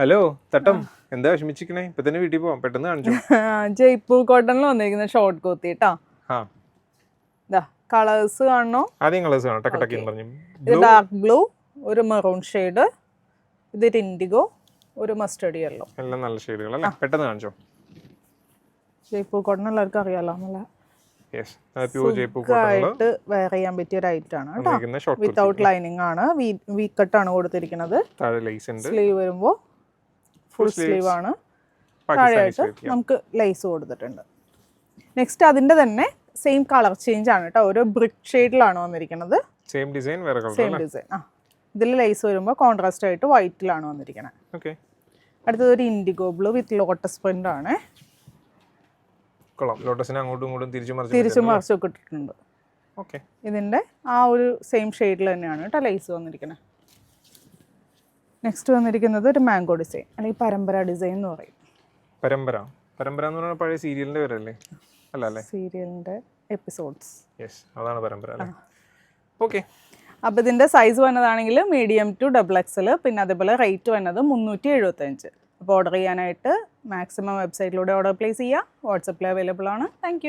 Hello തട്ടം, എന്താ വിഷമിച്ചിരിക്കണേ? ഇപ്പൊ തന്നെ വീട്ടിൽ പോവാം, പെട്ടെന്ന് കാണിച്ചു. ജയ്പൂർ കോട്ടണിൽ വന്നിരിക്കുന്ന ഷോർട്ട് കുർത്തി കേട്ടോ. കളേഴ്സ് കാണണോ? ആദ്യം കളേഴ്സ് കാണാം. ടക്ക് ടക്ക് പറഞ്ഞു. ഇത് ഡാർക്ക് ബ്ലൂ, ഒരു മെറൂൺ ഷെയ്ഡ്, ഇതൊരു ഇൻഡിഗോ, ഒരു മസ്റ്റർഡ് യെല്ലോ. എല്ലാം നല്ല ഷെയ്ഡുകൾ അല്ലേ? പെട്ടെന്ന് കാണിച്ചോ. ജയ്പൂർ കോട്ടൺ എല്ലാവർക്കും അറിയാലോ, നല്ല ആയിട്ട് വെയർ ചെയ്യാൻ പറ്റിയ ഒരു ഐറ്റം ആണ് കേട്ടോ. വിത്തൗട്ട് ലൈനിങ് ആണ്, വി കട്ട് ആണ് കൊടുത്തിരിക്കുന്നത്. സ്ലീവ് വരുമ്പോൾ ഫുൾ സ്ലീവ് ആണ്, താഴെയായിട്ട് നമുക്ക് ലേസ് കൊടുത്തിട്ടുണ്ട്. നെക്സ്റ്റ് അതിന്റെ തന്നെ സെയിം കളർ ചേഞ്ച് ആണ് കേട്ടോ, ഒരു ബ്രിക്ക് ഷെയ്ഡിലാണ് വന്നിരിക്കുന്നത്. Same design. ഇതിൽ ലേസ് വരുമ്പോൾ കോൺട്രാസ്റ്റ് ആയിട്ട് വൈറ്റിലാണ് വന്നിരിക്കുന്നത്. അടുത്തത് ഒരു ഇൻഡിഗോ ബ്ലൂ വിത്ത് ലോട്ടസ് പ്രിന്റ് ആണ്. തിരിച്ചു മറിച്ചൊക്കെ ഇട്ടിട്ടുണ്ട്. ഇതിന്റെ ആ ഒരു സെയിം ഷെയ്ഡിൽ തന്നെയാണ് കേട്ടോ ലേസ് വന്നിരിക്കുന്നത്. നെക്സ്റ്റ് വന്നിരിക്കുന്നത് ഒരു മാംഗോ ഡിസൈൻ, അല്ലെങ്കിൽ പരമ്പര ഡിസൈൻ എന്ന് പറയും. പരമ്പര എന്ന് പറഞ്ഞാൽ പഴയ സീരിയലിന്റെ പേരല്ലേ? അല്ലേ, സീരിയലിന്റെ എപ്പിസോഡ്സ്. അതാണ് പരമ്പര അല്ലേ? ഓക്കെ. അപ്പോൾ ഇതിന്റെ സൈസ് വന്നതാണെങ്കിൽ മീഡിയം ടു XXL, പിന്നെ അതേപോലെ റേറ്റ് വന്നത് 375. അപ്പോൾ ഓർഡർ ചെയ്യാനായിട്ട് മാക്സിമം വെബ്സൈറ്റിലൂടെ ഓർഡർ പ്ലേസ് ചെയ്യുക. വാട്സപ്പിൽ അവൈലബിൾ ആണ്. താങ്ക്